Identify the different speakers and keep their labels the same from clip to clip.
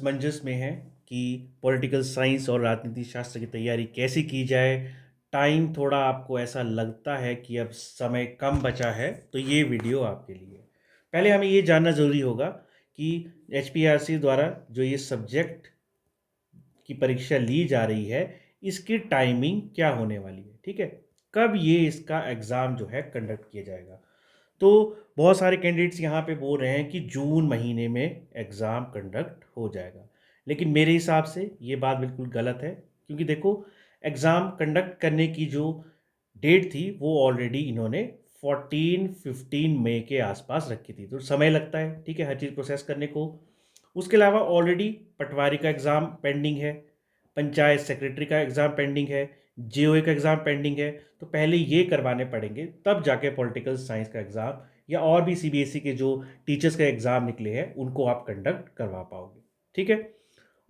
Speaker 1: असमंजस में हैं कि पॉलिटिकल साइंस और राजनीति शास्त्र की तैयारी कैसे की जाए। टाइम थोड़ा आपको ऐसा लगता है कि अब समय कम बचा है, तो ये वीडियो आपके लिए। पहले हमें ये जानना ज़रूरी होगा कि एचपीआरसी द्वारा जो ये सब्जेक्ट की परीक्षा ली जा रही है, इसकी टाइमिंग क्या होने वाली है, ठीक है। कब ये इसका एग्ज़ाम जो है कंडक्ट किया जाएगा। तो बहुत सारे कैंडिडेट्स यहाँ पे बोल रहे हैं कि जून महीने में एग्ज़ाम कंडक्ट हो जाएगा, लेकिन मेरे हिसाब से ये बात बिल्कुल गलत है। क्योंकि देखो, एग्ज़ाम कंडक्ट करने की जो डेट थी वो ऑलरेडी इन्होंने 14-15 मई के आसपास रखी थी, तो समय लगता है, ठीक है, हर चीज़ प्रोसेस करने को। उसके अलावा ऑलरेडी पटवारी का एग्ज़ाम पेंडिंग है, पंचायत सेक्रेटरी का एग्ज़ाम पेंडिंग है, जेओए का एग्ज़ाम पेंडिंग है। तो पहले ये करवाने पड़ेंगे, तब जाके पॉलिटिकल साइंस का एग्ज़ाम या और भी सीबीएसई के जो टीचर्स के एग्ज़ाम निकले हैं उनको आप कंडक्ट करवा पाओगे, ठीक है।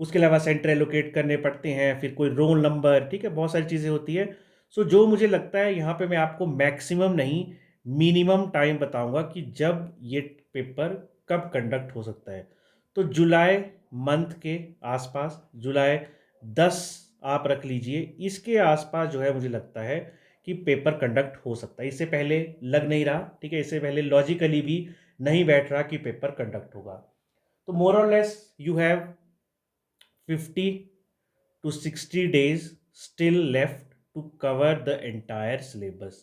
Speaker 1: उसके अलावा सेंटर एलोकेट करने पड़ते हैं, फिर कोई रोल नंबर, ठीक है, बहुत सारी चीज़ें होती है। सो जो मुझे लगता है यहाँ पे मैं आपको मैक्सिमम नहीं, मिनिमम टाइम बताऊंगा कि जब ये पेपर कब कंडक्ट हो सकता है। तो जुलाई मंथ के आसपास, जुलाई 10 आप रख लीजिए, इसके आसपास जो है मुझे लगता है कि पेपर कंडक्ट हो सकता है। इससे पहले लग नहीं रहा, ठीक है, इससे पहले लॉजिकली भी नहीं बैठ रहा कि पेपर कंडक्ट होगा। तो मोर और less you have 50 to 60 days still left to cover the entire syllabus।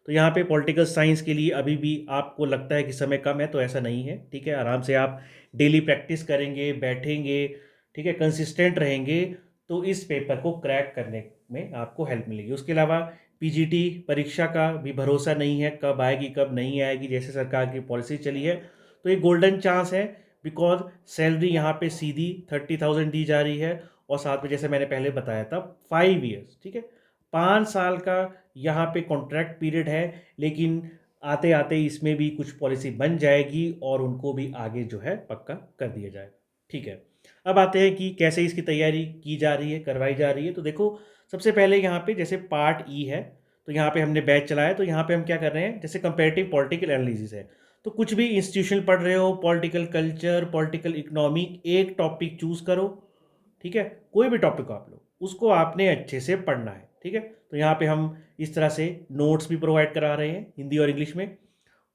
Speaker 1: तो यहाँ पे पॉलिटिकल साइंस के लिए अभी भी आपको लगता है कि समय कम है, तो ऐसा नहीं है, ठीक है। आराम से आप डेली प्रैक्टिस करेंगे, बैठेंगे, ठीक है, कंसिस्टेंट रहेंगे, तो इस पेपर को क्रैक करने में आपको हेल्प मिलेगी। उसके अलावा पीजीटी परीक्षा का भी भरोसा नहीं है, कब आएगी कब नहीं आएगी, जैसे सरकार की पॉलिसी चली है। तो एक गोल्डन चांस है, बिकॉज सैलरी यहाँ पे सीधी 30,000 दी जा रही है, और साथ में जैसे मैंने पहले बताया था 5 ईयर्स, ठीक है, 5 साल का यहाँ पे कॉन्ट्रैक्ट पीरियड है। लेकिन आते आते इसमें भी कुछ पॉलिसी बन जाएगी और उनको भी आगे जो है पक्का कर दिया जाएगा, ठीक है। अब आते हैं कि कैसे इसकी तैयारी की जा रही है, करवाई जा रही है। तो देखो, सबसे पहले यहाँ पे जैसे पार्ट ई है, तो यहाँ पे हमने बैच चलाया, तो यहाँ पे हम क्या कर रहे हैं, जैसे कंपेरेटिव पॉलिटिकल एनालिसिस है। तो कुछ भी इंस्टीट्यूशन पढ़ रहे हो, पॉलिटिकल कल्चर, पॉलिटिकल इकोनॉमी, एक टॉपिक चूज करो, ठीक है, कोई भी टॉपिक आप लो, उसको आपने अच्छे से पढ़ना है, ठीक है। तो यहाँ पे हम इस तरह से नोट्स भी प्रोवाइड करा रहे हैं हिंदी और इंग्लिश में।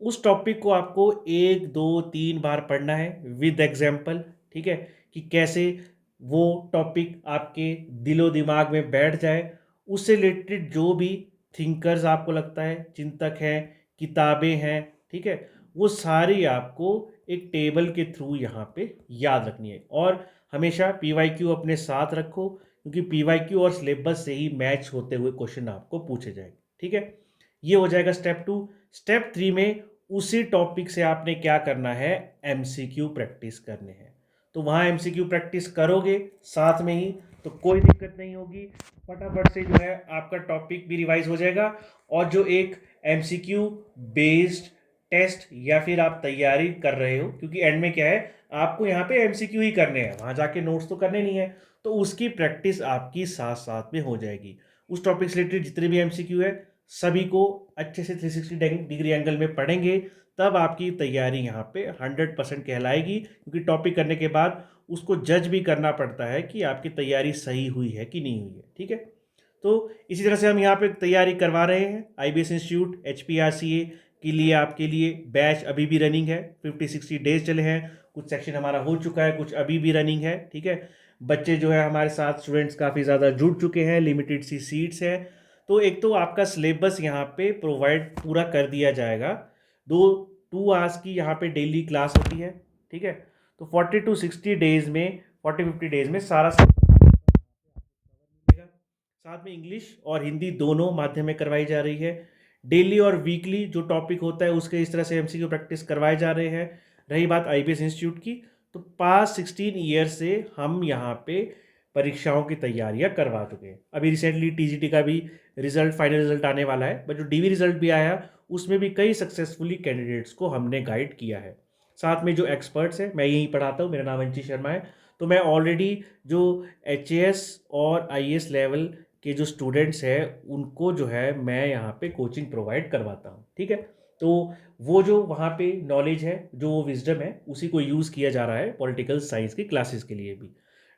Speaker 1: उस टॉपिक को आपको 1 2 3 बार पढ़ना है विद एग्जाम्पल, ठीक है, कि कैसे वो टॉपिक आपके दिलो दिमाग में बैठ जाए। उससे रिलेटेड जो भी थिंकर्स आपको लगता है, चिंतक हैं, किताबें हैं, ठीक है, वो सारी आपको एक टेबल के थ्रू यहाँ पे याद रखनी है। और हमेशा पीवाईक्यू अपने साथ रखो, क्योंकि पीवाईक्यू और सिलेबस से ही मैच होते हुए क्वेश्चन आपको पूछे जाएंगे, ठीक है। ये हो जाएगा स्टेप 2। स्टेप 3 में उसी टॉपिक से आपने क्या करना है, एमसीक्यू प्रैक्टिस करने हैं। तो वहाँ एमसीक्यू प्रैक्टिस करोगे साथ में ही, तो कोई दिक्कत नहीं होगी, फटाफट से जो है आपका टॉपिक भी रिवाइज हो जाएगा। और जो एक एमसीक्यू बेस्ड टेस्ट या फिर आप तैयारी कर रहे हो, क्योंकि एंड में क्या है, आपको यहाँ पे एमसीक्यू ही करने हैं, वहाँ जाके नोट्स तो करने नहीं है, तो उसकी प्रैक्टिस आपकी साथ साथ में हो जाएगी। उस टॉपिक से रिलेटेड जितने भी एमसीक्यू है सभी को अच्छे से 360 डिग्री एंगल में पढ़ेंगे, तब आपकी तैयारी यहाँ पे 100% कहलाएगी। क्योंकि टॉपिक करने के बाद उसको जज भी करना पड़ता है कि आपकी तैयारी सही हुई है कि नहीं हुई है, ठीक है। तो इसी तरह से हम यहाँ पे तैयारी करवा रहे हैं। आईबीएस इंस्टीट्यूट एचपीआरसीए के लिए आपके लिए बैच अभी भी रनिंग है, 50-60 डेज चले हैं। कुछ सेक्शन हमारा हो चुका है, कुछ अभी भी रनिंग है, ठीक है। बच्चे जो है हमारे साथ स्टूडेंट्स काफ़ी ज़्यादा जुड़ चुके हैं, लिमिटेड सी सीट्स है। तो एक तो आपका सिलेबस यहाँ पे प्रोवाइड पूरा कर दिया जाएगा। 2 आवर्स की यहाँ पे डेली क्लास होती है, ठीक है। तो 40-60 डेज में, 40-50 डेज में सारा मिलेगा। साथ में इंग्लिश और हिंदी दोनों माध्यम में करवाई जा रही है। डेली और वीकली जो टॉपिक होता है उसके इस तरह से एमसीक्यू प्रैक्टिस करवाए जा रहे हैं। रही बात आईबीएस इंस्टीट्यूट की, तो पास 16 ईयर से हम यहाँ पे परीक्षाओं की तैयारियां करवा चुके हैं। अभी रिसेंटली टीजीटी का भी रिजल्ट, फाइनल रिजल्ट आने वाला है, बट जो डीवी रिजल्ट भी आया उसमें भी कई सक्सेसफुली कैंडिडेट्स को हमने गाइड किया है। साथ में जो एक्सपर्ट्स हैं, मैं यहीं पढ़ाता हूँ, मेरा नाम अंशी शर्मा है। तो मैं ऑलरेडी जो एचएएस और आईएएस लेवल के जो स्टूडेंट्स हैं उनको जो है मैं यहाँ पे कोचिंग प्रोवाइड करवाता हूँ, ठीक है। तो वो जो वहाँ पे नॉलेज है, जो वो विजडम है, उसी को यूज़ किया जा रहा है पॉलिटिकल साइंस की क्लासेस के लिए भी।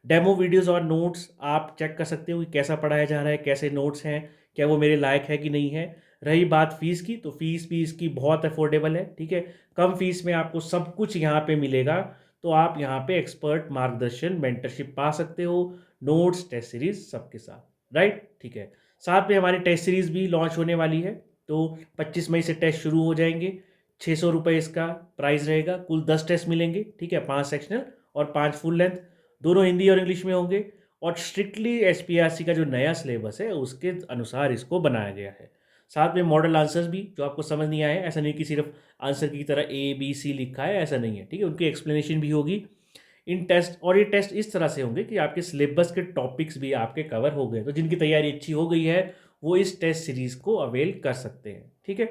Speaker 1: डेमो वीडियोस और नोट्स आप चेक कर सकते हो कि कैसा पढ़ाया जा रहा है, कैसे नोट्स हैं, क्या वो मेरे लायक है कि नहीं है। रही बात फ़ीस की, तो फ़ीस भी इसकी बहुत अफोर्डेबल है, ठीक है। कम फीस में आपको सब कुछ यहाँ पे मिलेगा। तो आप यहाँ पे एक्सपर्ट मार्गदर्शन, मेंटरशिप पा सकते हो, नोट्स, टेस्ट सीरीज सबके साथ, राइट, ठीक है। साथ में हमारी टेस्ट सीरीज भी लॉन्च होने वाली है। तो 25 मई से टेस्ट शुरू हो जाएंगे। 600 रुपये इसका प्राइस रहेगा। कुल 10 टेस्ट मिलेंगे, ठीक है, 5 सेक्शनल और 5 फुल लेंथ, दोनों हिंदी और इंग्लिश में होंगे। और स्ट्रिक्टली एसपीआरसी का जो नया सिलेबस है उसके अनुसार इसको बनाया गया है। साथ में मॉडल आंसर्स भी, जो आपको समझ नहीं आए, ऐसा नहीं कि सिर्फ आंसर की तरह A B C लिखा है, ऐसा नहीं है, ठीक है, उनकी एक्सप्लेनेशन भी होगी इन टेस्ट। और ये टेस्ट इस तरह से होंगे कि आपके सिलेबस के टॉपिक्स भी आपके कवर हो गए। तो जिनकी तैयारी अच्छी हो गई है वो इस टेस्ट सीरीज को अवेल कर सकते हैं, ठीक है।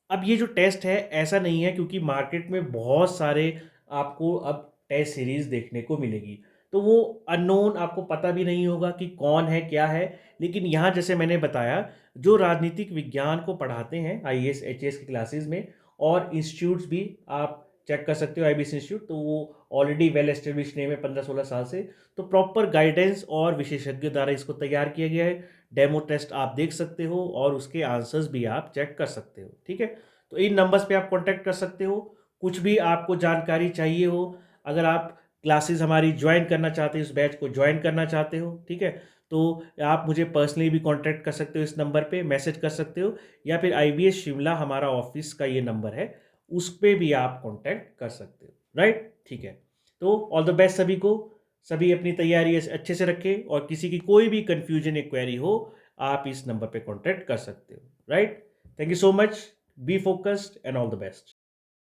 Speaker 1: अब ये जो टेस्ट है ऐसा नहीं है, क्योंकि मार्केट में बहुत सारे आपको अब टेस्ट सीरीज देखने को मिलेगी, तो वो अननोन, आपको पता भी नहीं होगा कि कौन है क्या है। लेकिन यहाँ जैसे मैंने बताया, जो राजनीतिक विज्ञान को पढ़ाते हैं IAS HAS की क्लासेस में, और इंस्टीट्यूट्स भी आप चेक कर सकते हो, IBS इंस्टीट्यूट, तो वो ऑलरेडी वेल एस्टेब्लिश नेम है 15-16 साल से। तो प्रॉपर गाइडेंस और विशेषज्ञ द्वारा इसको तैयार किया गया है। डेमो टेस्ट आप देख सकते हो और उसके आंसर्स भी आप चेक कर सकते हो, ठीक है। तो इन नंबर्स पे आप कांटेक्ट कर सकते हो। कुछ भी आपको जानकारी चाहिए हो, अगर आप क्लासेस हमारी ज्वाइन करना चाहते हो, इस बैच को ज्वाइन करना चाहते हो, ठीक है, तो आप मुझे पर्सनली भी कांटेक्ट कर सकते हो, इस नंबर पे मैसेज कर सकते हो, या फिर IBS शिमला हमारा ऑफिस का ये नंबर है, उस पर भी आप कांटेक्ट कर सकते हो, राइट, ठीक है। तो ऑल द बेस्ट सभी को। सभी अपनी तैयारी अच्छे से रखें, और किसी की कोई भी कंफ्यूजन या क्वेरी हो, आप इस नंबर पे कांटेक्ट कर सकते हो, right. Thank you so much. Be focused and all the best.